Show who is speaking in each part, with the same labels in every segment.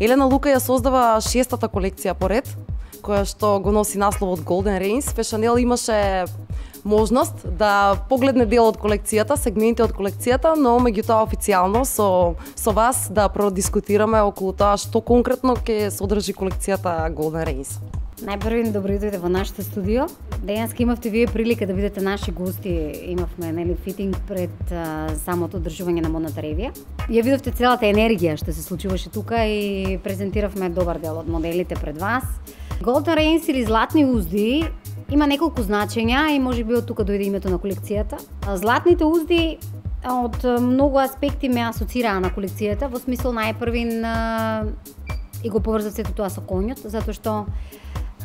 Speaker 1: Елена Лука ја создава 6-та колекција поред, која што го носи насловот Golden Reigns. Фешанел имаше можност да погледне дел од колекцијата, сегменти од колекцијата, но меѓутоа официјално со вас да продискутираме околу тоа што конкретно ќе содржи колекцијата Golden Reigns.
Speaker 2: Најпрви добро дојде во нашето студио. Денеска имавте вие прилика да видите наши гости. Имавме фитинг пред самото одржување на модната ревија. Ја видовте целата енергија што се случуваше тука и презентиравме добар дел од моделите пред вас. Golden Reigns или златни узди има неколку значења и можеби од тука дојде името на колекцијата. Златните узди од многу аспекти ме асоцираа на колекцијата, во смисол најпрвин и го поврзав сето тоа со конјот, затоа што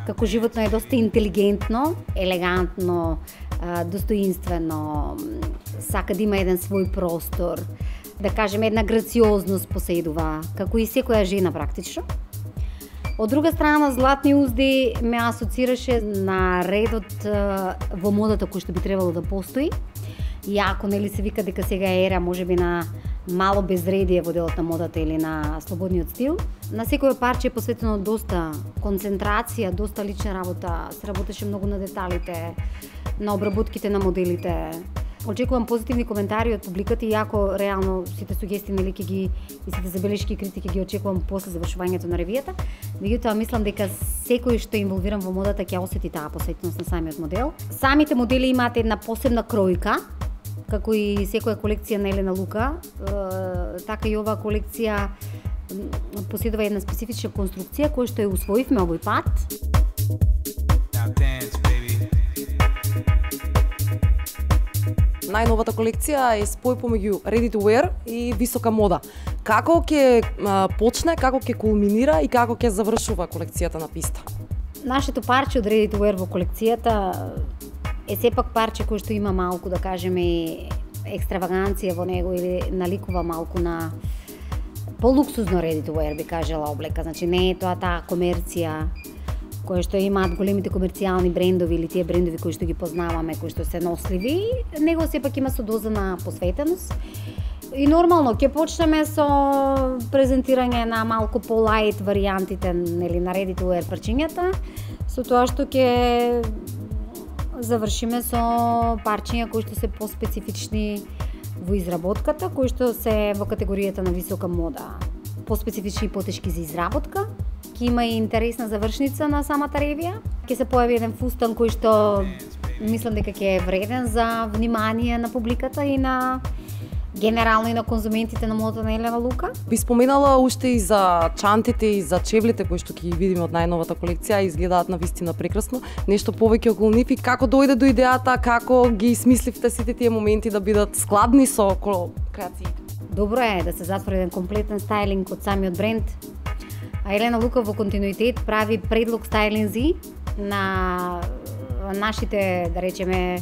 Speaker 2: како животно е доста интелигентно, елегантно, достоинствено, сака да има еден свој простор, да кажеме една грациозност поседува, како и секоја жена практично. Од друга страна, златни узди ме асоцираше на редот во модата кој што би требало да постои. Иако се вика дека сега е ера можеби на мало безредие во делот на модата или на слободниот стил. На секој парче е посветено доста концентрација, доста лична работа, се работеше многу на деталите, на обработките на моделите. Очекувам позитивни коментари од публиката, иако реално сите сугестии ќе ги и сите забелешки и критики ги очекувам после завршувањето на ревијата. Меѓутоа мислам дека секој што е инволвиран во модата ќе осети таа посветеност на самиот модел. Самите модели имаат една посебна кројка, како и секоја колекција на Елена Лука, така и оваа колекција поседува една специфична конструкција која што ја усвоивме овој пат.
Speaker 1: Најновата колекција е спој помеѓу ready to wear и висока мода. Како ќе почне, како ќе кулминира и како ќе завршува колекцијата на писта?
Speaker 2: Нашето парче од ready to wear во колекцијата е сепак парче кој што има малку, да кажеме, екстраваганција во него или наликува малку на полуксузно ready to wear, би кажала облека. Значи не е тоа таа комерција кои што имаат големите комерцијални брендови или тие брендови кои што ги познаваме, кои што се носливи, него сепак има со доза на посветеност. И нормално ќе почнеме со презентирање на малку по-лајт варијантите на ready to wear парчињата, со тоа што ќе завршиме со парчиња кои што се поспецифични во изработката, кои што се во категоријата на висока мода. Поспецифични и потешки за изработка. Ќе има и интересна завршница на самата ревија. Ќе се појави еден фустан кој што мислам дека ќе е вреден за внимание на публиката и на генерално и на конзументите на модата на Елена Лука.
Speaker 1: Би споменала уште и за чантите и за чевлите кои што ќе ги видиме од најновата колекција, изгледаат навистина прекрасно. Нешто повеќе околу нив и како дојде до идејата, како ги смисливте сите тие моменти да бидат складни со креациите?
Speaker 2: Добро е да се затвори еден комплетен стајлинг од самиот бренд. А Елена Лука во континуитет прави предлог стајлинзи на нашите, да речеме,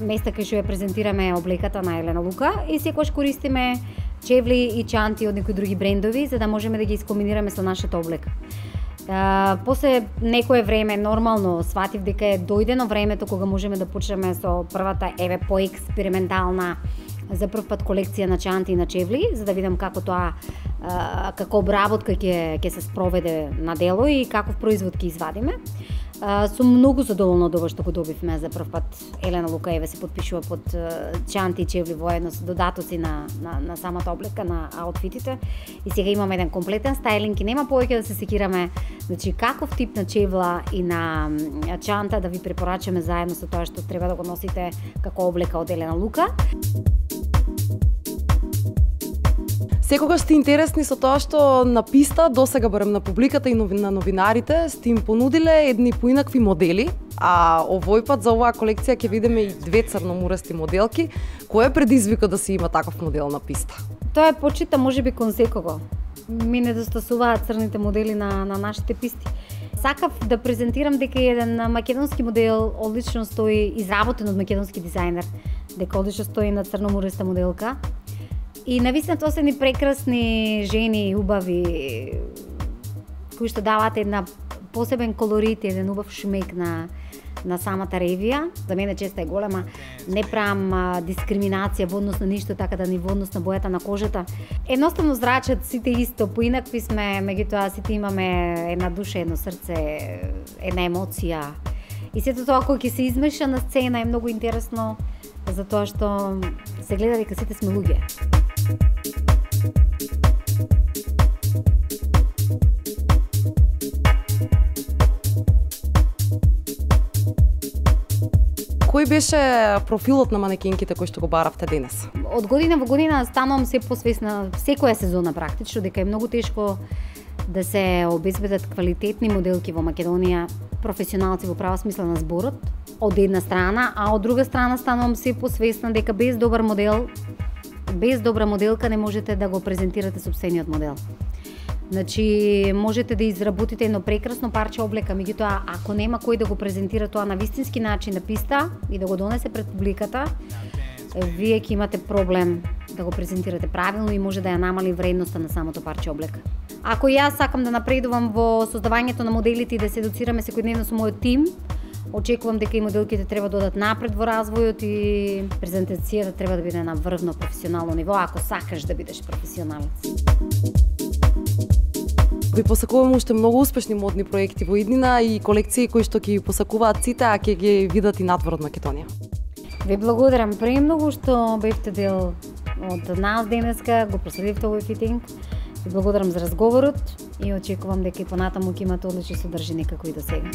Speaker 2: места кај што ја презентираме облеката на Елена Лука и секогаш користиме чевли и чанти од некои други брендови за да можеме да ги искомбинираме со нашата облека. После некое време нормално сватив дека е дојдено времето кога можеме да почнеме со првата поекспериментална за прв пат колекција на чанти и на чевли, за да видам како тоа како обработка ќе се спроведе на дело и каков производ ќе извадиме. Сум многу задоволна од ова што го добивме за прв пат. Елена Лука се подпишува под чанти и чевли воедно со додатоци на самата облека, на аутфитите. И сега имаме еден комплетен стајлинг и нема повеќе да се секираме, значи каков тип на чевла и на чанта да ви препорачаме заедно со тоа што треба да го носите како облека од Елена Лука.
Speaker 1: Секогаш сте интересни со тоа што на писта, досега барем на публиката и на новинарите, сте им понудиле едни поинакви модели, а овој пат за оваа колекција ќе видиме и две црномурести моделки. Кој е предизвикот да се има таков модел на писта?
Speaker 2: Тоа е почита можеби кон секого. Ми недостасуваат црните модели на нашите писти. Сакав да презентирам дека еден македонски модел одлично стои, изработен од македонски дизајнер, дека одлично стои на црномуреста моделка. И навистина тоа се едни прекрасни жени, убави, кои што даваат една посебен колорит, еден убав шмек на на самата ревија. За мене честа е голема. Не правам дискриминација во однос на ништо, така да ни во однос на бојата на кожата. Едноставно зрачат сите исто, поинакви сме, меѓутоа сите имаме една душа, едно срце, една емоција. И сето тоа кој ќе се измеша на сцена е многу интересно, затоа што се гледа дека сите сме луѓе.
Speaker 1: Кој беше профилот на манекенките кој што го баравте денес?
Speaker 2: Од година во година станувам се посвесна, секоја сезона практично, дека е многу тешко да се обезбедат квалитетни моделки во Македонија, професионалци во права смисла на зборот, од една страна, а од друга страна станувам се посвесна дека без добар модел, без добра моделка не можете да го презентирате сопствениот модел. Значи, можете да изработите едно прекрасно парче облека, меѓутоа, ако нема кој да го презентира тоа на вистински начин на писта и да го донесе пред публиката, вие ќе имате проблем да го презентирате правилно и може да ја намали вредноста на самото парче облека. Ако јас сакам да напредувам во создавањето на моделите и да се едуцираме секојдневно со мојот тим, очекувам дека и моделките треба да одат напред во развојот и презентацијата треба да биде на врвно професионално ниво, ако сакаш да бидеш професионалец.
Speaker 1: Ви посакувам уште многу успешни модни проекти во иднина и колекции кои што ќе ги посакуваат сите, а ќе ги видат и надвор од Македонија.
Speaker 2: Ви благодарам премногу што бевте дел од нас денеска, го проследивте овој фитинг. Ви благодарам за разговорот и очекувам дека и понатаму ќе имате одлични содржини како и до сега.